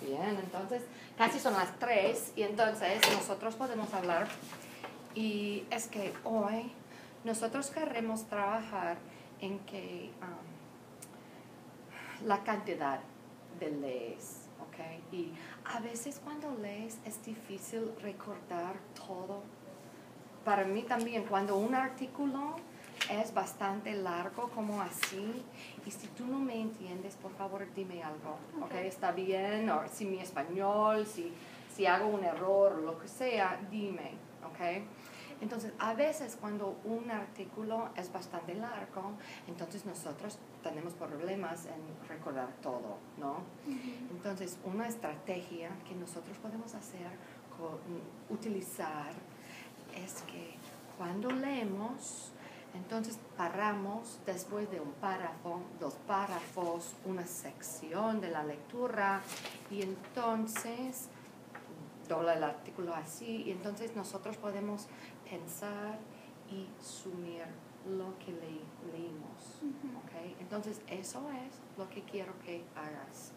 Bien, entonces casi son las 3 y entonces nosotros podemos hablar. Y es que hoy nosotros queremos trabajar en que la cantidad de lees, ¿ok? Y a veces cuando lees es difícil recordar todo. Para mí también, cuando un artículo es bastante largo como así, y si tú no me entiendes, por favor dime algo, ¿ok? ¿Está bien? O si mi español, si hago un error o lo que sea, dime, ¿ok? Entonces, a veces cuando un artículo es bastante largo, entonces nosotros tenemos problemas en recordar todo, ¿no? Entonces, una estrategia que nosotros podemos hacer, utilizar, es que cuando leemos, entonces paramos después de un párrafo, 2 párrafos, una sección de la lectura, y entonces dobla el artículo así, y entonces nosotros podemos pensar y sumir lo que leímos. ¿Okay? Entonces eso es lo que quiero que hagas.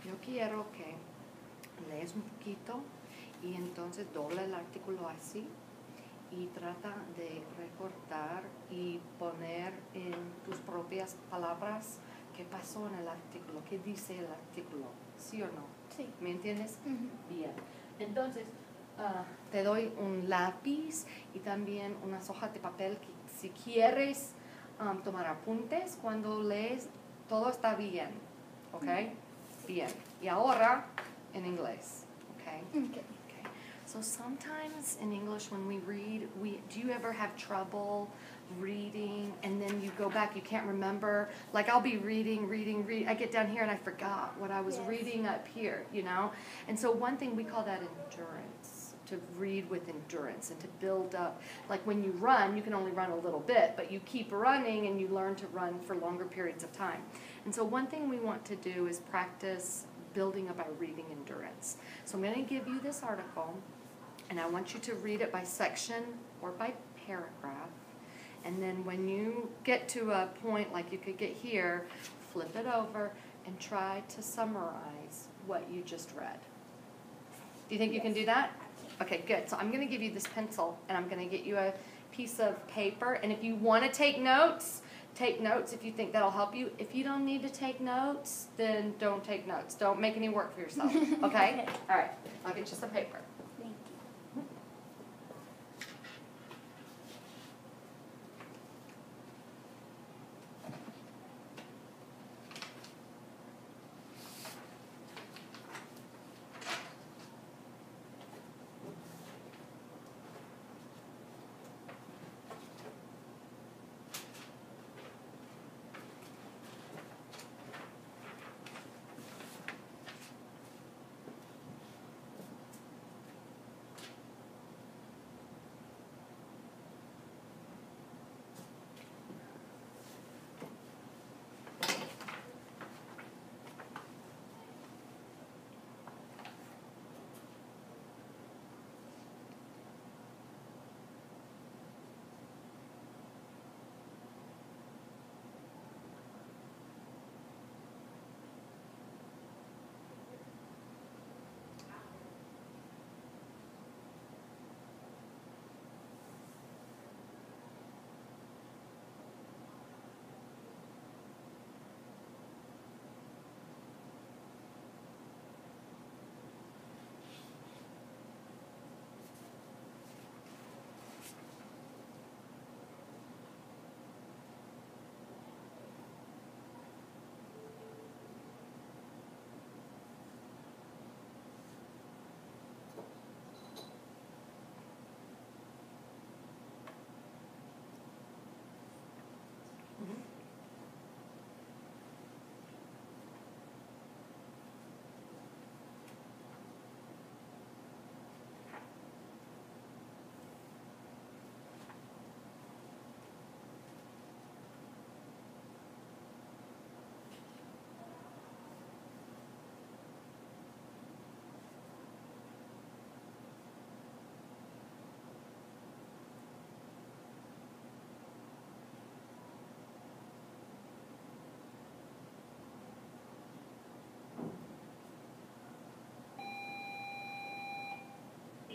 Yo quiero que lees un poquito y entonces dobla el artículo así y trata de recortar y poner en tus propias palabras qué pasó en el artículo, qué dice el artículo, ¿sí o no? Sí. ¿Me entiendes? Bien. Entonces, te doy un lápiz y también unas hojas de papel que si quieres tomar apuntes cuando lees, todo está bien, ¿ok? Bien. Y ahora, en inglés, ¿ok? Okay. So sometimes in English when we read, do you ever have trouble reading and then you go back, you can't remember? Like I'll be reading, I get down here and I forgot what I was reading up here, you know? And so one thing, we call that endurance, to read with endurance and to build up. Like when you run, you can only run a little bit, but you keep running and you learn to run for longer periods of time. And so one thing we want to do is practice building up our reading endurance. So I'm going to give you this article, and I want you to read it by section or by paragraph. And then when you get to a point like you could get here, flip it over and try to summarize what you just read. Do you think you can do that? Okay, good. So I'm going to give you this pencil, and I'm going to get you a piece of paper. And if you want to take notes if you think that'll help you. If you don't need to take notes, then don't take notes. Don't make any work for yourself, okay? All right, I'll get you some paper. Thank you.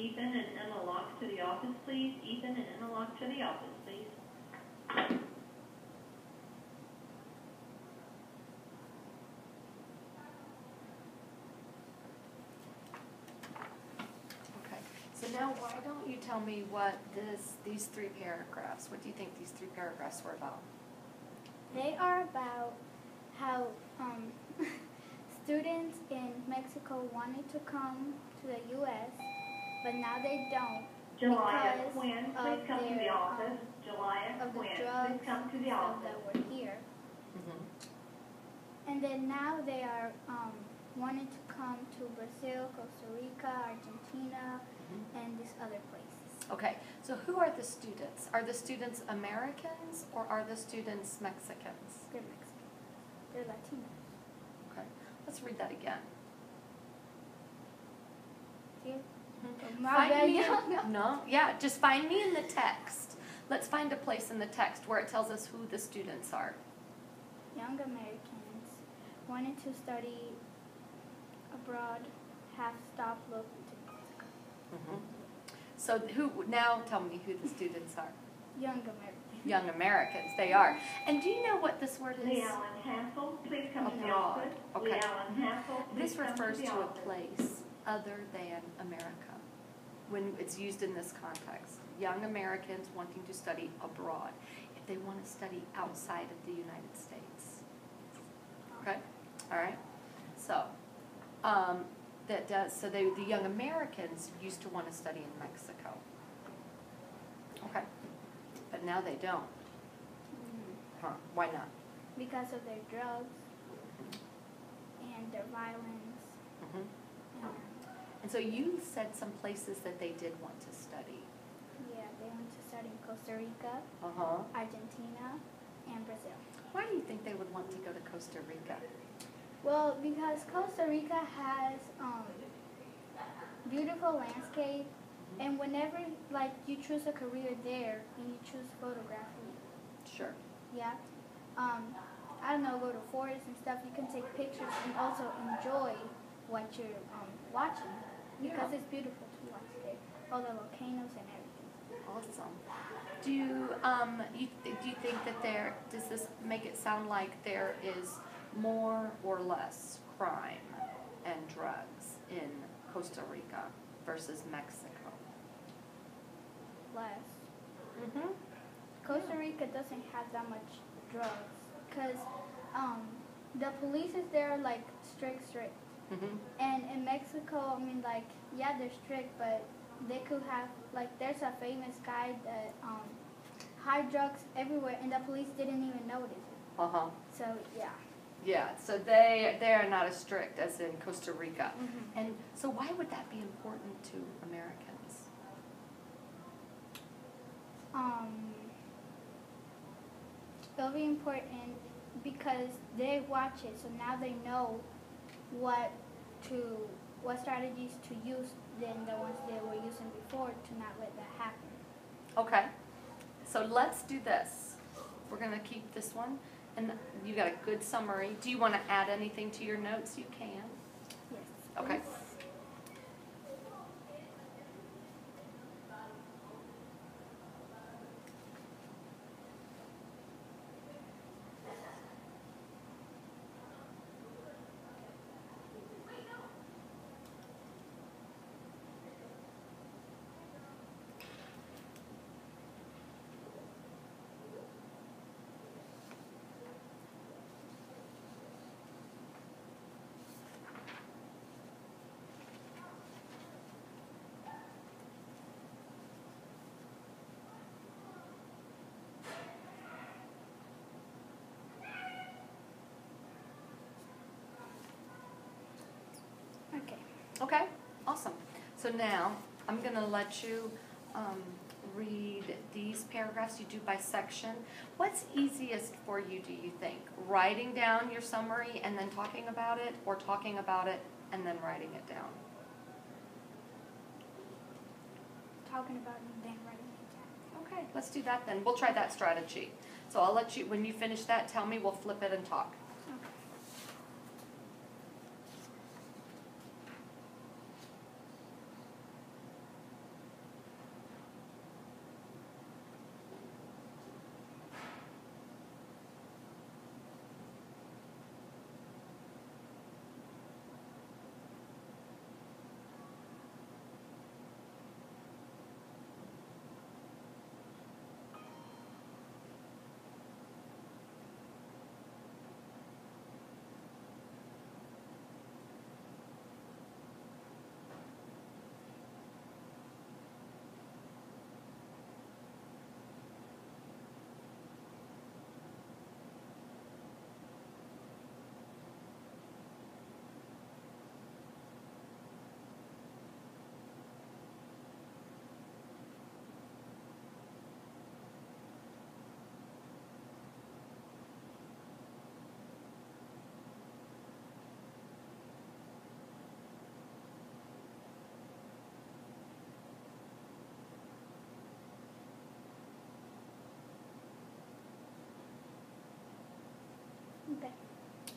Ethan and Emma Locke to the office, please. Ethan and Emma Locke to the office, please. Okay, so now why don't you tell me what these 3 paragraphs, what do you think these 3 paragraphs were about? They are about how students in Mexico wanted to come to the U.S., but now they don't Julia because Quinn, of please come to the their, office. Julia of the Quinn, drugs please come to the and stuff office. that were here. And then now they are wanting to come to Brazil, Costa Rica, Argentina, and these other places. Okay, so who are the students? Are the students Americans or are the students Mexicans? They're Mexican. They're Latinos. Okay, let's read that again. See? Find me no, yeah, just find me in the text. Let's find a place in the text where it tells us who the students are. Young Americans wanted to study abroad, have stopped looking to Mexico. So now tell me who the students are. Young Americans. Young Americans, they are. And do you know what this word is? Lee Allen Hansel, please come to the Abroad. office. Okay. Lee Allen Hansel, please This come refers to the to a office. place other than America when it's used in this context. Young Americans wanting to study abroad if they want to study outside of the United States. Okay? All right? So, that does, so the young Americans used to want to study in Mexico. Okay. But now they don't. Huh? Why not? Because of their drugs and their violence. Mm-hmm. And, And so you said some places that they did want to study. yeah, they went to study in Costa Rica, Uh-huh. Argentina, and Brazil. Why do you think they would want to go to Costa Rica? Well, because Costa Rica has beautiful landscape, and whenever like you choose a career there and you choose photography, Sure. yeah, I don't know, go to forests and stuff, you can take pictures and also enjoy what you're watching because Yeah. it's beautiful to watch there, all the volcanoes and everything. Awesome. Do you think that does this make it sound like there is more or less crime and drugs in Costa Rica versus Mexico? Less. Mm-hmm. Costa Rica doesn't have that much drugs because the police is there like strict. Mm-hmm. And in Mexico, I mean, like, yeah, they're strict, but they could have, like, there's a famous guy that hide drugs everywhere, and the police didn't even notice it. Uh-huh. So, yeah. Yeah, so they are not as strict as in Costa Rica. Mhm. And so why would that be important to Americans? It'll be important because they watch it, so now they know what strategies to use than the ones they were using before to not let that happen. Okay, so let's do this. We're gonna keep this one, and you got a good summary. Do you wanna add anything to your notes? You can. Yes. Okay. Okay. Okay, awesome. So now, I'm gonna let you read these paragraphs. You do by section. What's easiest for you, do you think? Writing down your summary and then talking about it, or talking about it and then writing it down? Talking about it and then writing it down. Okay, let's do that then. We'll try that strategy. So I'll let you, when you finish that, tell me, we'll flip it and talk.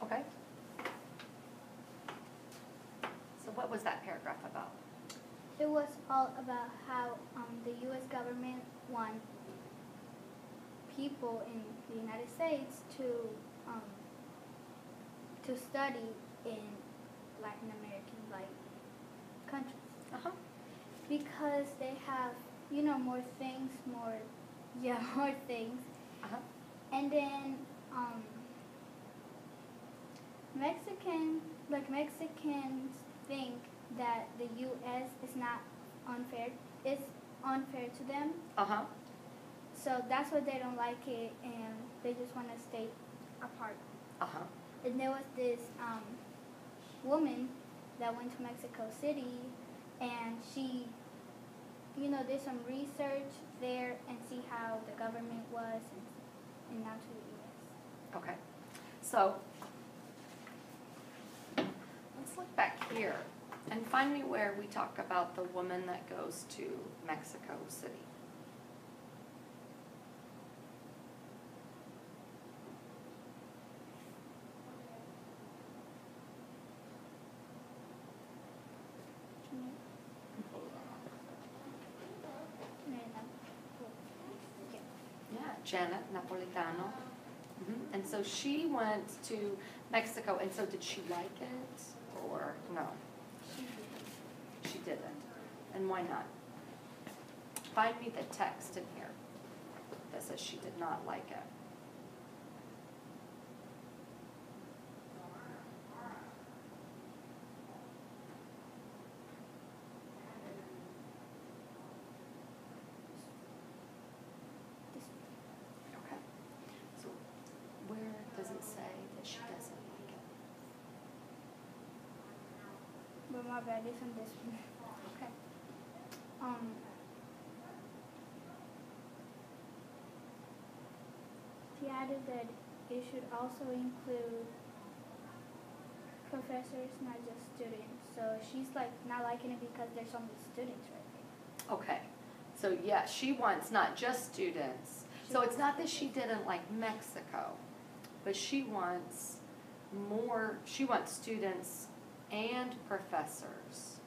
Okay. So what was that paragraph about? It was all about how the U.S. government wants people in the United States to study in Latin American countries Uh-huh. because they have more things, more things, Uh-huh. and then Mexicans think that the U.S. is not unfair. It's unfair to them. Uh-huh. So that's why they don't like it, and they just want to stay apart. Uh-huh. And there was this woman that went to Mexico City, and she, did some research there and see how the government was, and now to the U.S. Okay. So let's look back here and find me where we talk about the woman that goes to Mexico City. Yeah, Janet Napolitano. And so she went to Mexico, and so did she like it, or no? She didn't. And why not? Find me the text in here that says she did not like it. Okay. So where does it say that she doesn't like it? But my bad, it's on this one. Okay. She added that it should also include professors, not just students. So she's not liking it because there's so many students right there. Okay. So yeah, she wants not just students. So it's not that she didn't like Mexico, but she wants students and professors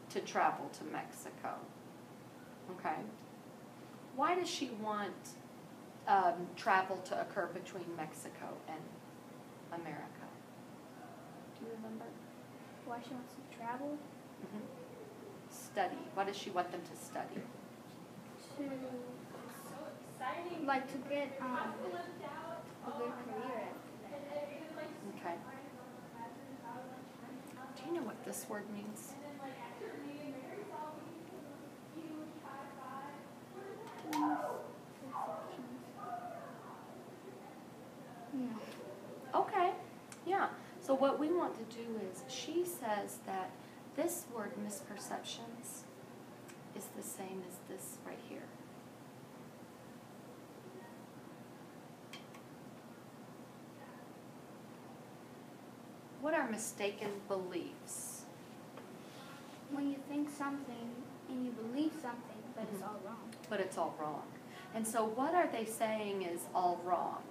to travel to Mexico. Okay? Why does she want travel to occur between Mexico and America? Do you remember? Why she wants to travel? Study. Why does she want them to study? To get a good career after that. Okay. Do you know what this word means? No. Okay. Yeah. So what we want to do is, she says that this word misperceptions is the same as this right here. What are mistaken beliefs? When you think something and you believe something, but it's all wrong. But it's all wrong. And so what are they saying is all wrong?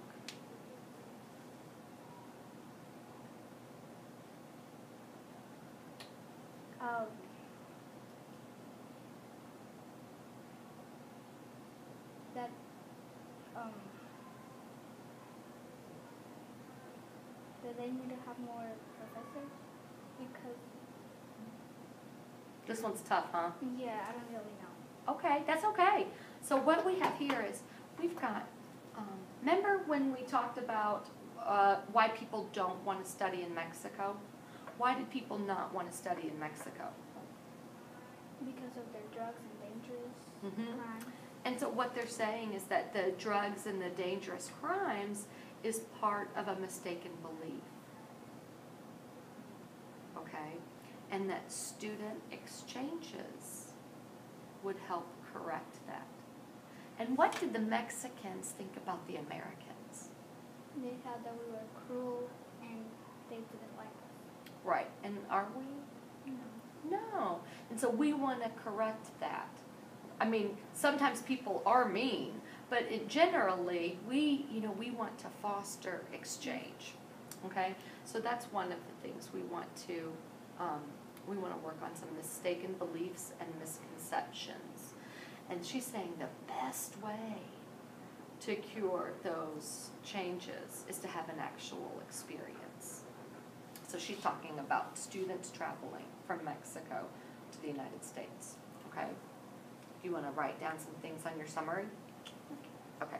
That they need to have more professors because This one's tough, huh? yeah, I don't really know. Okay, that's okay. So what we have here is, we've got, remember when we talked about why people don't want to study in Mexico? Why did people not want to study in Mexico? Because of their drugs and dangerous crimes. And so what they're saying is that the drugs and the dangerous crimes is part of a mistaken belief. Okay? And that student exchanges would help correct that. And what did the Mexicans think about the Americans? They thought that we were cruel and they didn't like us. Right. And are we? No. No. And so we want to correct that. I mean, sometimes people are mean, but generally we want to foster exchange. Okay, so that's one of the things we want to work on, some mistaken beliefs and misconceptions. And she's saying the best way to cure those changes is to have an actual experience. So she's talking about students traveling from Mexico to the United States, okay? You want to write down some things on your summary? Okay.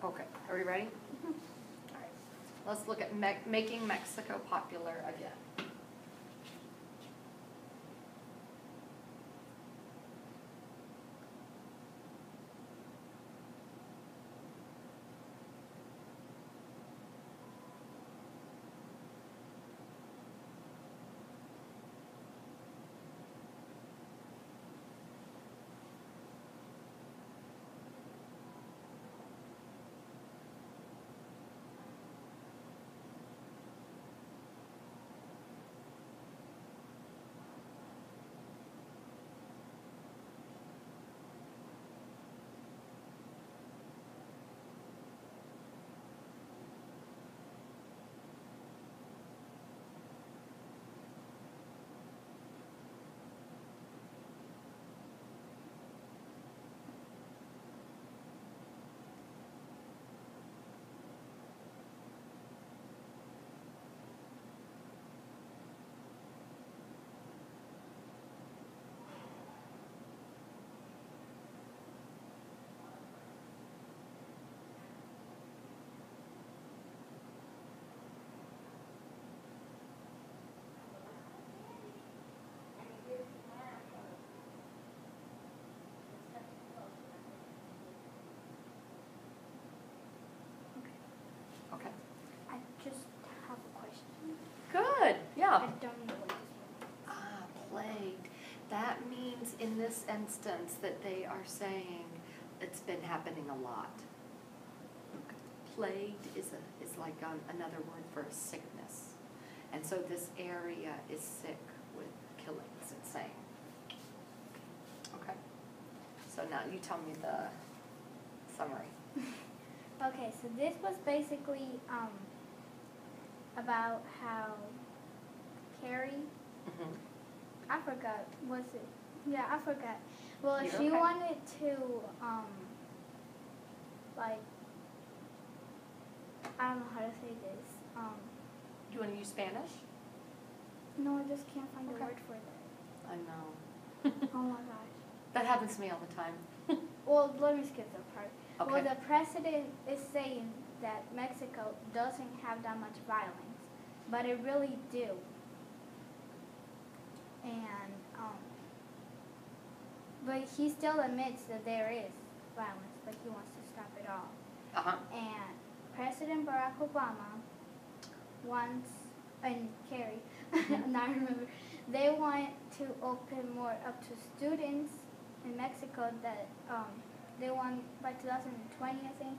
Okay, are we ready? All right. Let's look at making Mexico popular again. Okay. I just have a question. Good, yeah. I don't know what this means. Ah, plagued. That means in this instance that they are saying it's been happening a lot. Plagued is like another word for a sickness. And so this area is sick with killings, it's saying. Okay. So now you tell me the summary. Okay, so this was basically about how Carrie, Mm-hmm. I forgot, was it? Yeah, I forgot. Well, You're she okay. wanted to, like, I don't know how to say this. You want to use Spanish? No, I just can't find Okay. a word for that. I know. Oh my gosh. That happens to me all the time. Well, let me skip that part. Okay. Well, the president is saying that Mexico doesn't have that much violence, but it really do. And, but he still admits that there is violence, but he wants to stop it all. And President Barack Obama wants, and Kerry, now I remember, they want to open more up to students in Mexico that they want by 2020, I think,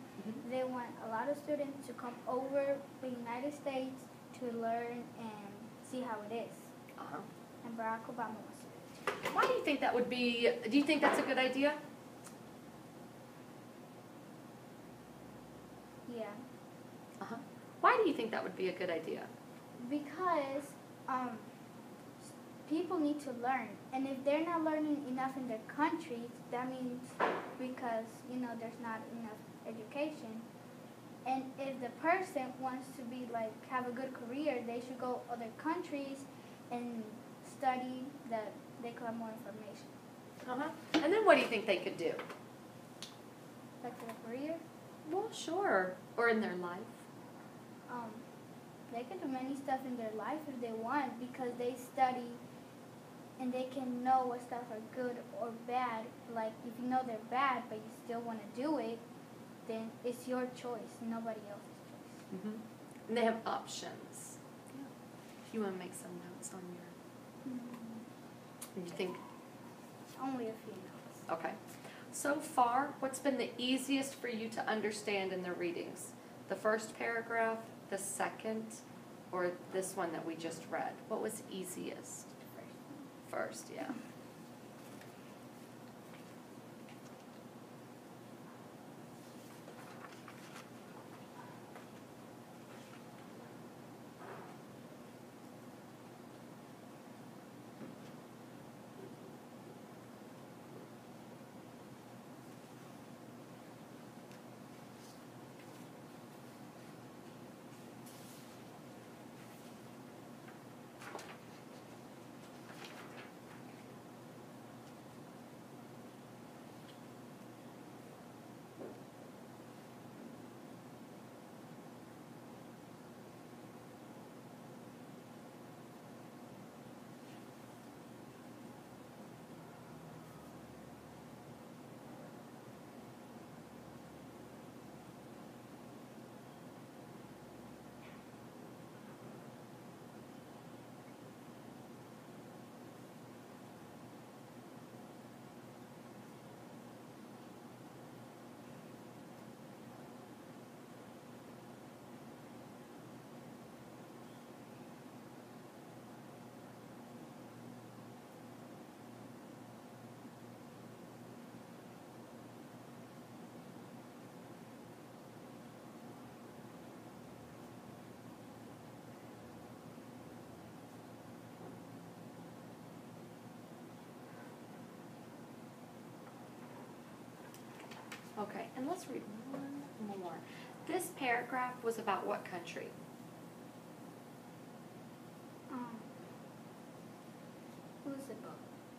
they want a lot of students to come over the United States to learn and see how it is. And Barack Obama wants to do it. Why do you think that would be, do you think that's a good idea? Yeah. Why do you think that would be a good idea? Because people need to learn, and if they're not learning enough in their countries, that means because there's not enough education. And if the person wants to be have a good career, they should go other countries and study that they could have more information. And then what do you think they could do? Like for a career? Well, sure. Or in their life. They can do many stuff in their life if they want, because they study and they can know what stuff are good or bad. Like if you know they're bad but you still want to do it, then it's your choice, nobody else's choice. And they have options. Yeah. If you want to make some notes on your, you think? Only a few notes. Okay. So far, what's been the easiest for you to understand in the readings? The first paragraph, the second, or this one that we just read? What was easiest? First, yeah. Okay, and let's read one more. This paragraph was about what country? Who's it about?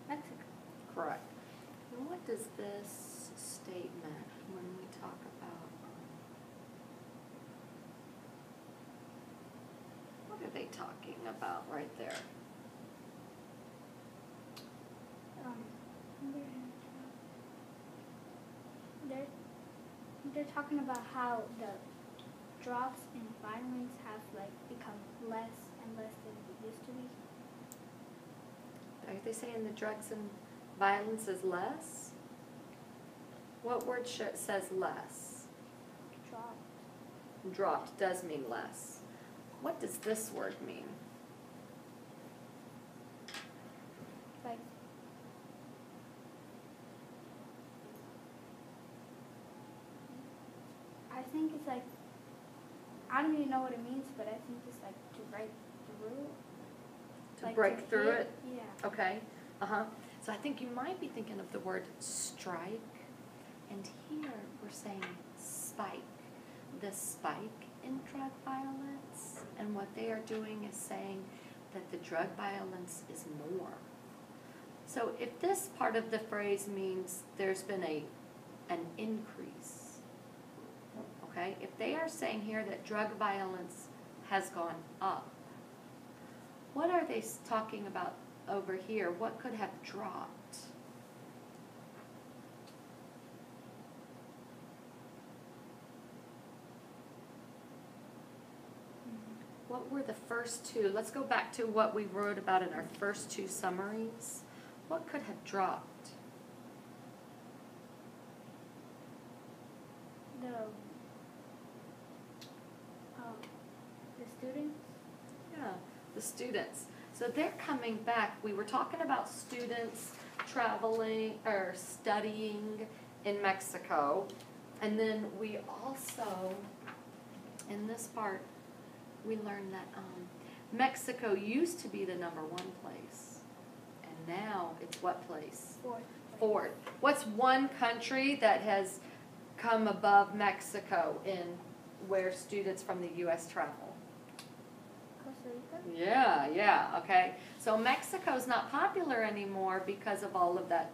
Mexico. Correct. And what does this statement, when we talk about, what are they talking about right there? They're talking about how the drugs and violence have become less and less than it used to be. Are they saying the drugs and violence is less? What word says less? Dropped. Dropped does mean less. What does this word mean? I think it's I don't even know what it means, but I think it's to break through. To break through it? Yeah. Okay. So I think you might be thinking of the word strike. And here we're saying spike. The spike in drug violence. And what they are doing is saying that the drug violence is more. So if this part of the phrase means there's been an increase, okay? If they are saying here that drug violence has gone up, what are they talking about over here? What could have dropped? What were the first two? Let's go back to what we wrote about in our first two summaries. What could have dropped? The students. Yeah, the students. So they're coming back. We were talking about students traveling or studying in Mexico. And then we also, in this part, we learned that Mexico used to be the #1 place. And now it's what place? Fourth. What's one country that has come above Mexico in where students from the U.S. travel? Costa Rica. Yeah, okay. So Mexico's not popular anymore because of all of that,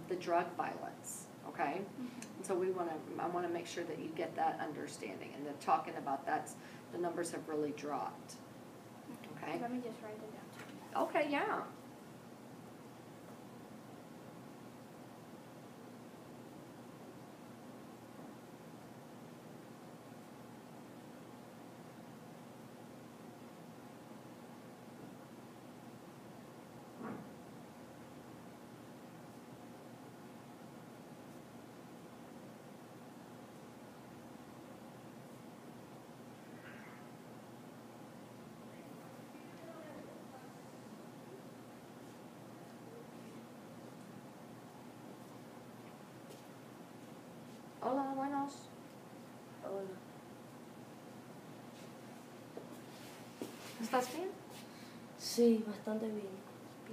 the drug violence, okay? And so I want to make sure that you get that understanding. And then talking about that, the numbers have really dropped, okay? Let me just write it down. Okay, yeah. Hola, buenos. Hola. ¿Estás bien? Sí, bastante bien.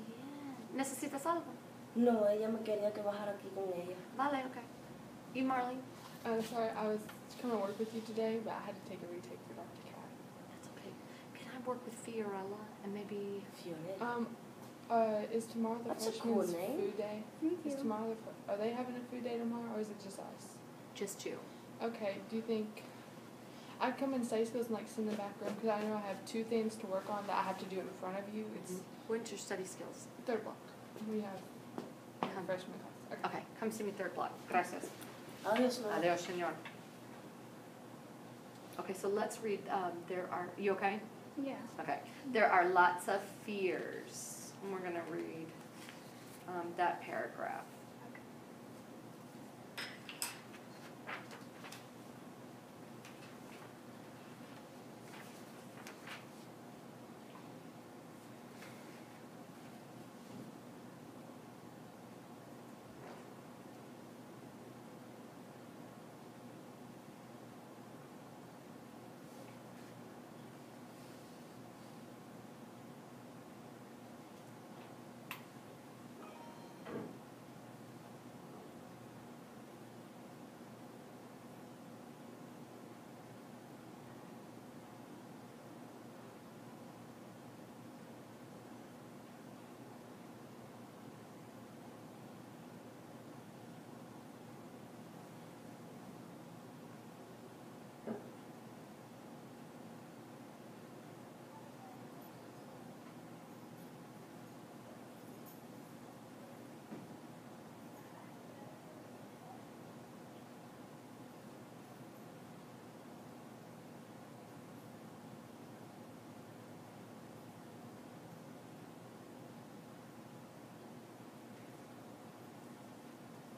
Bien. ¿Necesitas algo? No, ella me quería que bajara aquí con ella. Vale, okay. You, Marlene? Sorry, I was going to work with you today, but I had to take a retake for Dr. Cat. That's okay. Can I work with Fiorella and maybe... Fiorella. Is tomorrow the That's a freshman's cool name. food day? Thank Is you. tomorrow are they having a food day tomorrow, or is it just us? Just you. Okay, do you think I'd come in study skills and like sit in the back room, because I know I have 2 things to work on that I have to do in front of you. It's When's your study skills? 3rd block. We have freshman class. Okay. Okay, come see me 3rd block. Gracias. Adiós, no. Adios, señor. Okay, so let's read, you okay? Yeah. Okay. There are lots of fears. And we're going to read that paragraph.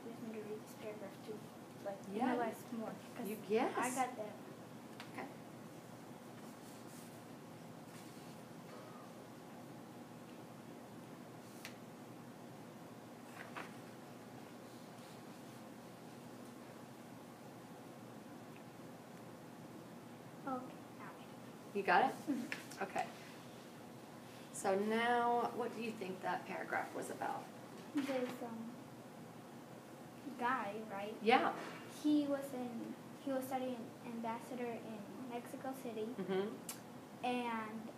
Just need to read this paragraph too. Like, Yeah. analyze more. 'Cause Yes. I got that. Okay. Okay. You got it? Okay. So now, what do you think that paragraph was about? This guy, right? Yeah. He was studying ambassador in Mexico City, Mm-hmm. and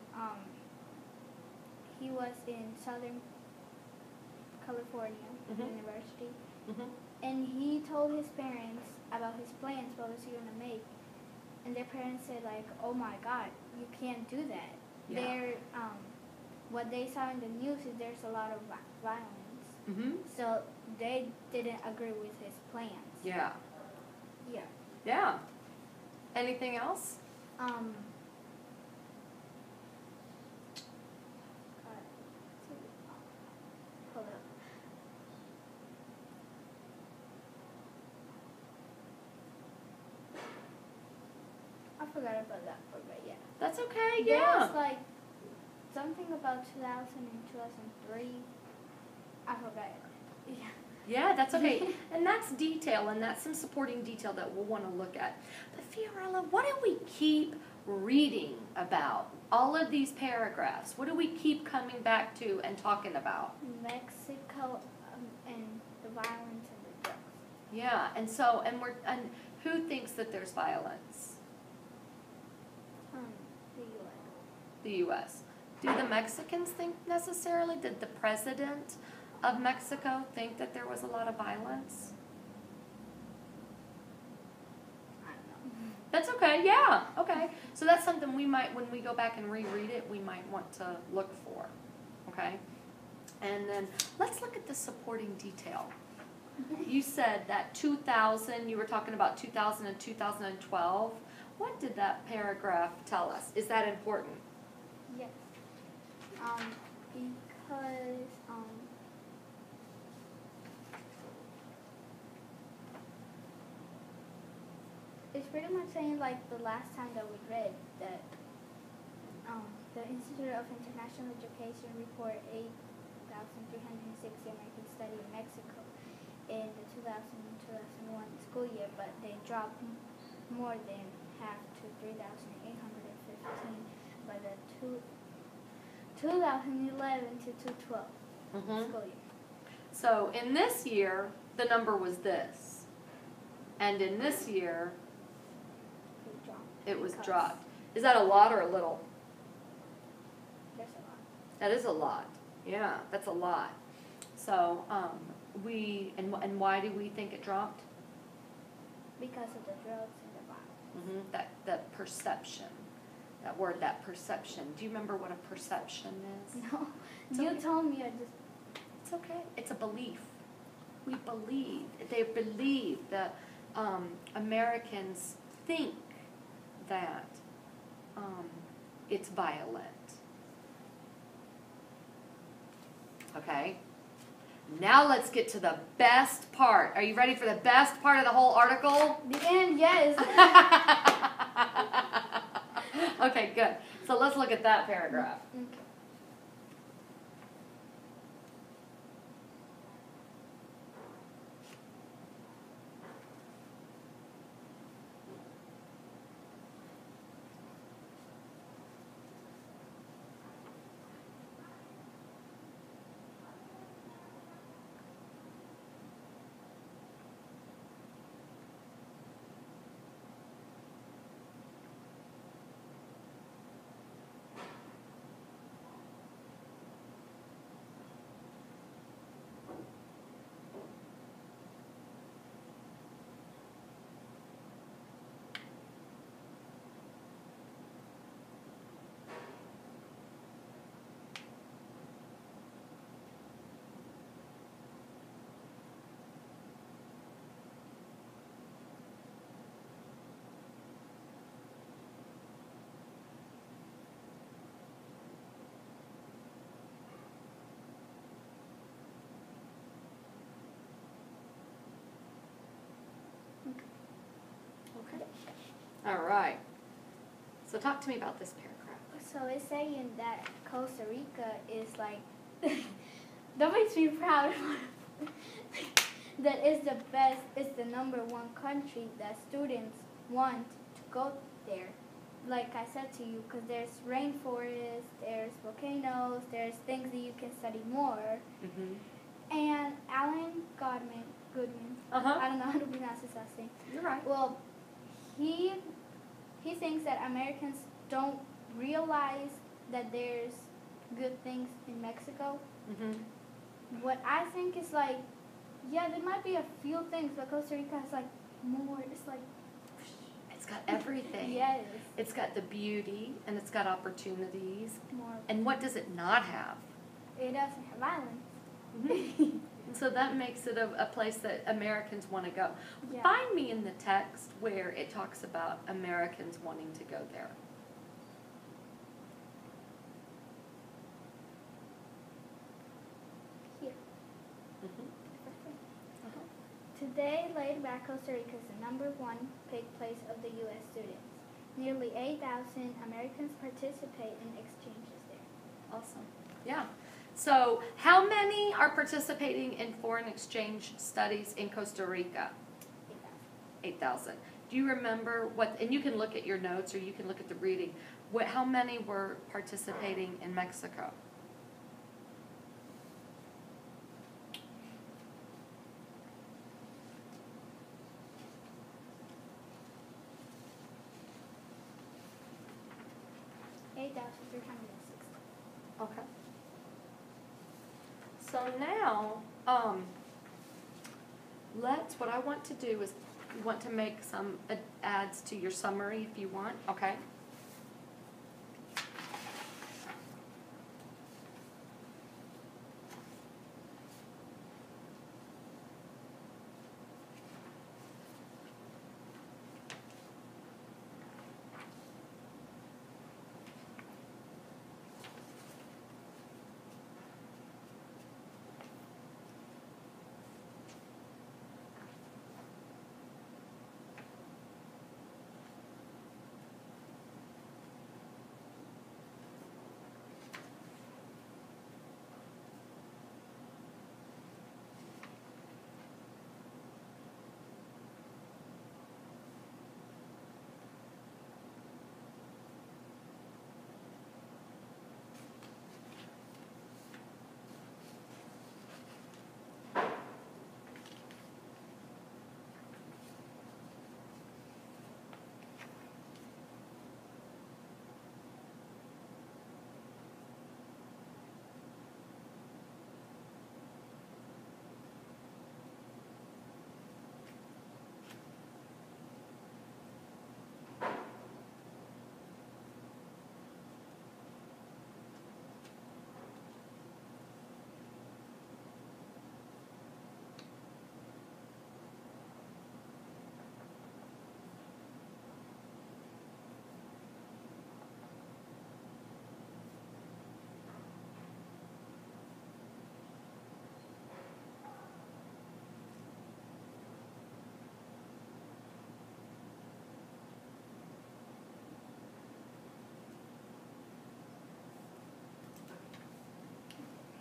he was in Southern California Mhm. University, Mm-hmm. and he told his parents about his plans, what was he gonna make, and their parents said like, "Oh my God, you can't do that." Yeah. They're what they saw in the news is there's a lot of violence, Mm-hmm. so they didn't agree with his plans. Yeah. Yeah. Yeah. Anything else? forgot about that part, but yeah. That's okay, There yeah. was like something about 2000 and 2003. I forgot. Yeah. Yeah, that's okay. And that's detail, and that's some supporting detail that we'll want to look at. But Fiorella, what do we keep reading about? All of these paragraphs, what do we keep coming back to and talking about? Mexico and the violence and the drugs. Yeah, and who thinks that there's violence? The U.S. The U.S. Do the Mexicans think necessarily? Did the president of Mexico think that there was a lot of violence? I don't know. That's okay, yeah, okay. So that's something we might, when we go back and reread it, we might want to look for, okay? And then let's look at the supporting detail. You said that 2000, you were talking about 2000 and 2012. What did that paragraph tell us? Is that important? Yes. Because it's pretty much saying like the last time that we read that the Institute of International Education report 8,360 Americans study in Mexico in the 2000-2001 school year, but they dropped more than half to 3,815 by the 2011 to 2012 school year. So in this year, the number was this. And in this year, it was Because dropped. Is that a lot or a little? There's a lot. That is a lot. Yeah, that's a lot. So and why do we think it dropped? Because of the drugs and the violence. That perception. That word, that perception. Do you remember what a perception is? No, It's you okay. told me. I just It's okay. It's a belief. We believe. They believe that Americans think that it's violent. Okay? Now let's get to the best part. Are you ready for the best part of the whole article? the end. Yes. Okay, good. So let's look at that paragraph. Okay. Okay. All right. So talk to me about this paragraph. So it's saying that Costa Rica is like that makes me proud. That is the best. It's the #1 country that students want to go there. Like I said to you, because there's rainforest, there's volcanoes, there's things that you can study more. And Alan Goodman. I don't know how to pronounce his last name. You're right. Well, he thinks that Americans don't realize that there's good things in Mexico. What I think is like, yeah, there might be a few things, but Costa Rica has like more. It's like It's got everything. yes, It's got the beauty and it's got opportunities. more. And what does it not have? It doesn't have violence. And so that makes it a place that Americans want to go. Yeah. Find me in the text where it talks about Americans wanting to go there. Here. Uh-huh. Today, laid back, Costa Rica is the #1 pick place of the U.S. students. nearly 8,000 Americans participate in exchanges there. Awesome. Yeah. So how many are participating in foreign exchange studies in Costa Rica? 8,000. Do you remember what, and you can look at your notes or you can look at the reading, how many were participating in Mexico? Okay. So now, what I want to do is, you want to make some adds to your summary if you want, okay?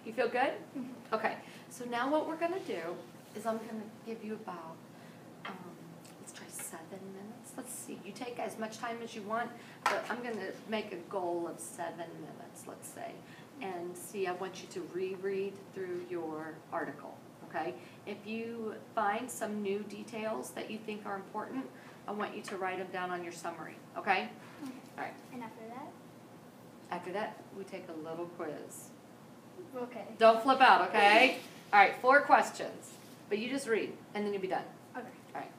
You feel good? Mm-hmm. Okay, so now what we're gonna do is I'm gonna give you about, let's try 7 minutes. Let's see, you take as much time as you want, but I'm gonna make a goal of 7 minutes, let's say. And see, I want you to reread through your article, okay? If you find some new details that you think are important, I want you to write them down on your summary, okay? Okay. All right, And after that? after that, we take a little quiz. Okay. Don't flip out, okay? All right, 4 questions, but you just read, and then you'll be done. Okay. All right.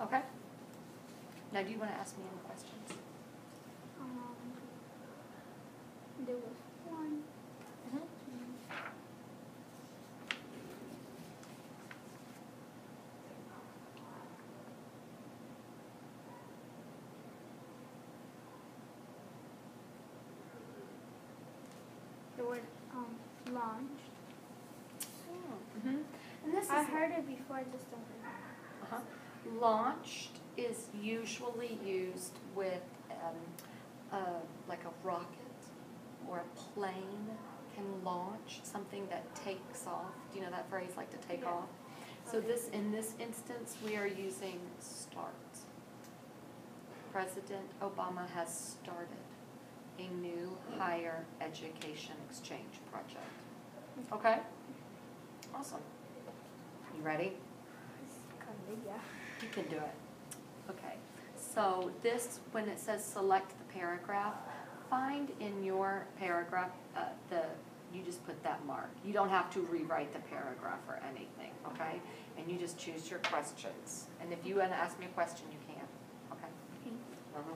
Okay? Now, do you want to ask me any questions? There was one. The word launched. Mm-hmm. And this I is heard it before, I just don't remember. launched is usually used with like a rocket or a plane can launch something that takes off. Do you know that phrase, like to take Yeah. off? So this, in this instance, we are using start. President Obama has started a new higher education exchange project. Okay? Awesome. You ready? Yeah. You can do it. Okay. So this, when it says select the paragraph, find in your paragraph you just put that mark. You don't have to rewrite the paragraph or anything, okay? And you just choose your questions. And if you want to ask me a question, you can. Okay? Uh-huh.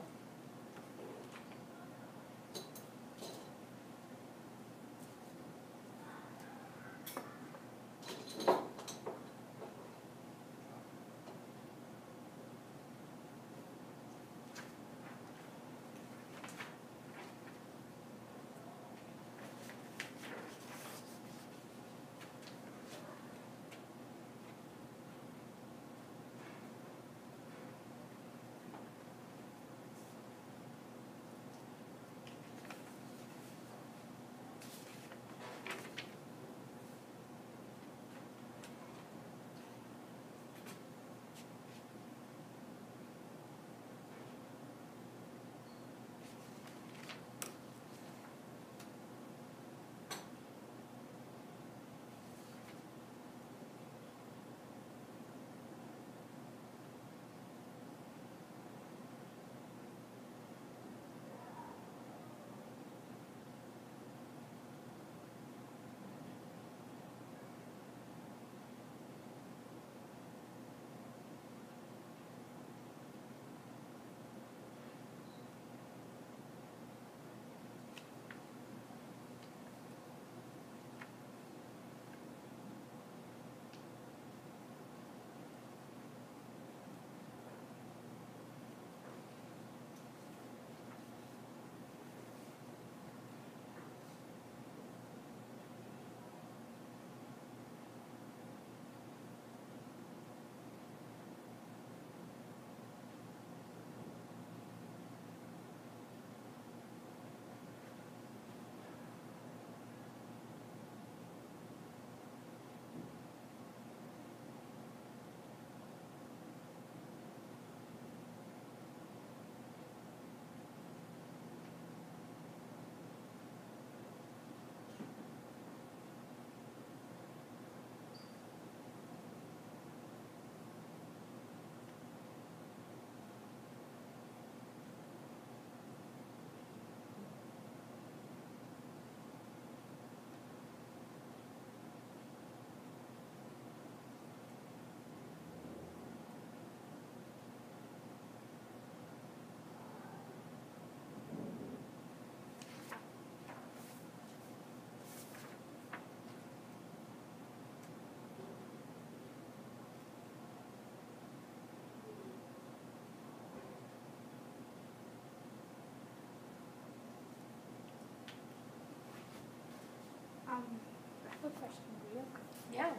I have a question real quick. Yeah.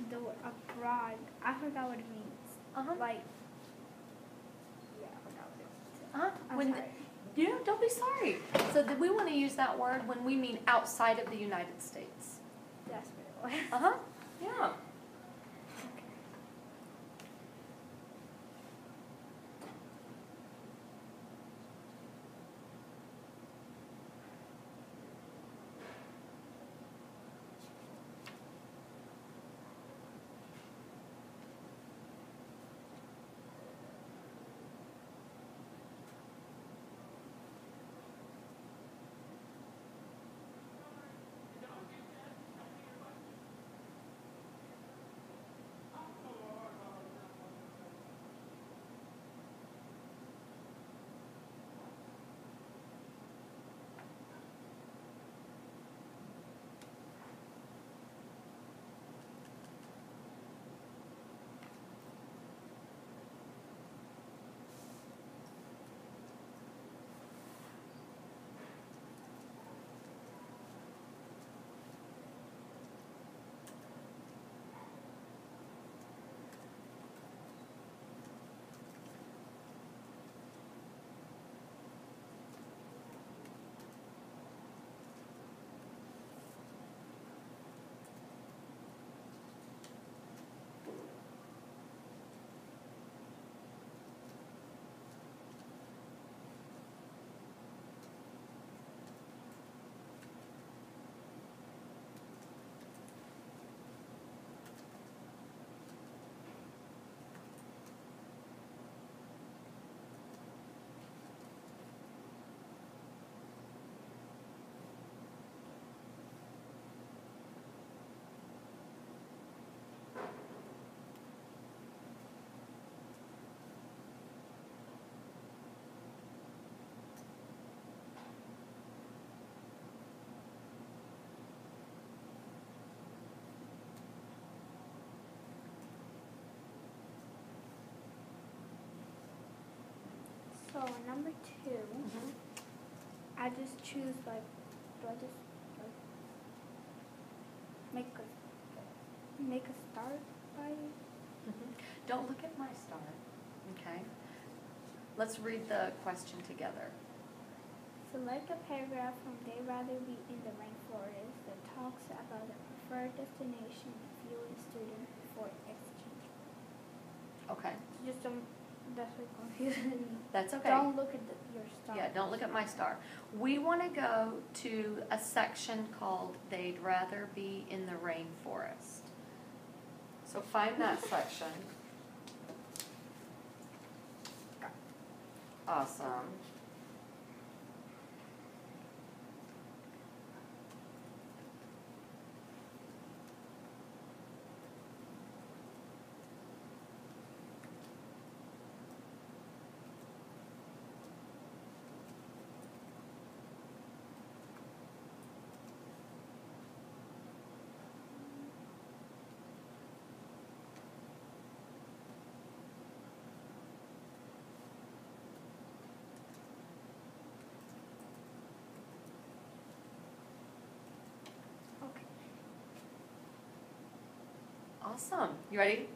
The word abroad, I forgot what it means. Uh-huh. Like, yeah, I forgot what it means. I'm When sorry. don't be sorry. So we want to use that word when we mean outside of the United States. That's what it was. Uh-huh. Yeah. on number 2, I just choose like, do I just like make a start by? Don't look at my star, okay? Let's read the question together. Select a paragraph from They'd Rather Be in the Rainforest that talks about the preferred destination if you and student for exchange. Okay, Just don't, that's what confuses me. that's okay. Don't look at your star. Yeah, don't look at my star. We want to go to a section called They'd Rather Be in the Rainforest. So find that section. Awesome. Okay. Awesome. You ready?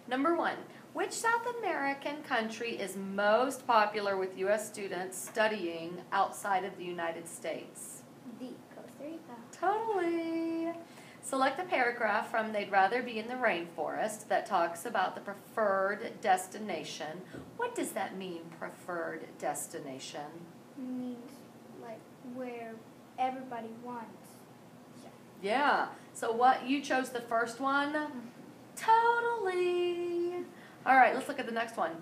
Number 1, which South American country is most popular with U.S. students studying outside of the United States? D, Costa Rica. Totally. Select a paragraph from They'd Rather Be in the Rainforest that talks about the preferred destination. What does that mean, preferred destination? Means like where everybody wants. Yeah. So what, you chose the first one? Totally. All right, let's look at the next one.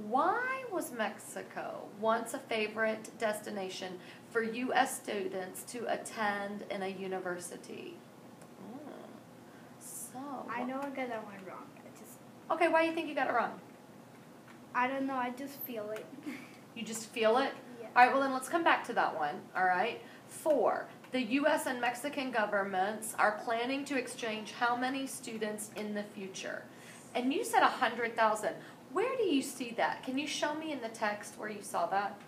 Why was Mexico once a favorite destination for U.S. students to attend in a university? So. I know I got that one wrong. Okay, why do you think you got it wrong? I don't know. I just feel it. You just feel it? Yeah. All right, well then let's come back to that one, all right? 4, the U.S. and Mexican governments are planning to exchange how many students in the future? And you said 100,000. Where do you see that? Can you show me in the text where you saw that?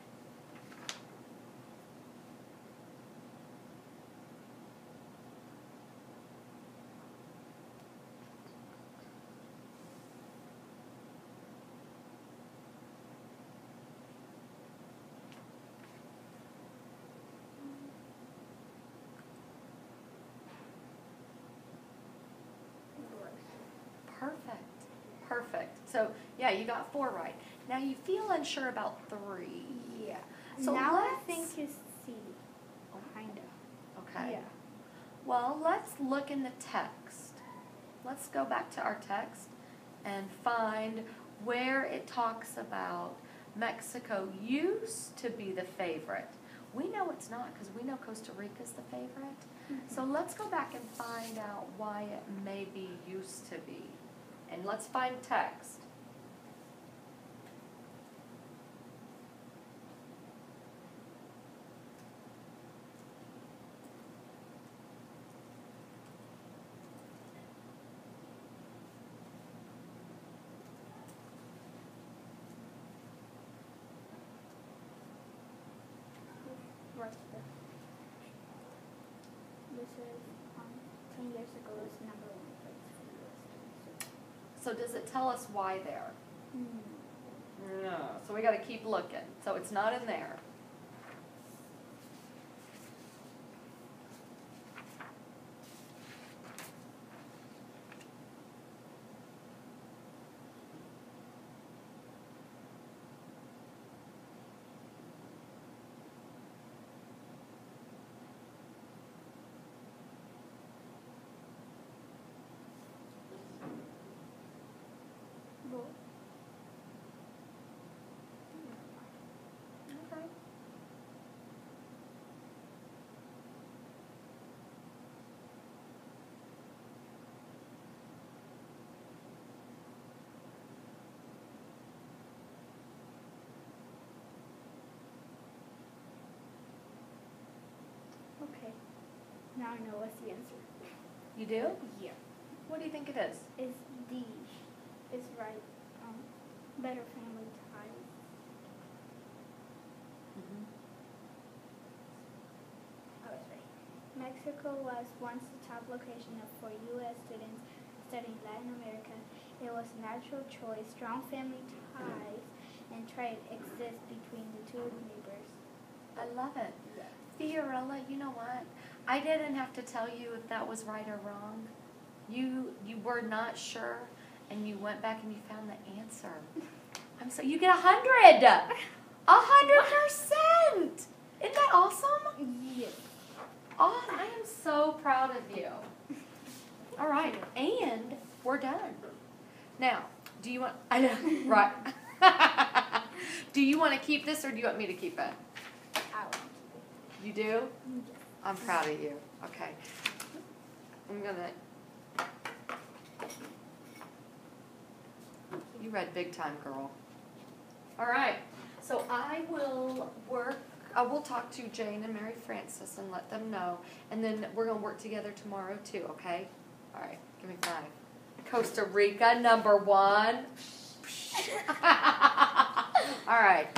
Perfect. Perfect. So, yeah, you got 4 right. Now you feel unsure about 3. Yeah. So now I let's- think it's C. Kinda. Okay. Yeah. Well, let's look in the text. Let's go back to our text and find where it talks about Mexico used to be the favorite. We know it's not because we know Costa Rica's the favorite. So let's go back and find out why it maybe used to be. And let's find text. Right there. This is 10 years ago was number 1 place for U.S. students. So does it tell us why there? Hmm. No. So we got to keep looking. So it's not in there. Well, Okay. okay. Now I know what's the answer. You do? Yeah. What do you think it is? It's D. It's right. Better family ties. Mexico was once the top location for U.S. students studying Latin America. It was a natural choice. Strong family ties and trade exist between the two neighbors. I love it. Fiorella, you know what? I didn't have to tell you if that was right or wrong. You were not sure, and you went back and you found the answer. You get 100. 100%. Isn't that awesome? Yes. Oh, I am so proud of you. All right, and we're done. Now, do you want? I know, right? Do you want to keep this, or do you want me to keep it? I want to. You do? I'm proud of you. Okay. I'm gonna. You read big time, girl. All right. So I will talk to Jane and Mary Frances and let them know, and then we're gonna work together tomorrow too. Okay? All right. Give me 5. Costa Rica, number 1. All right.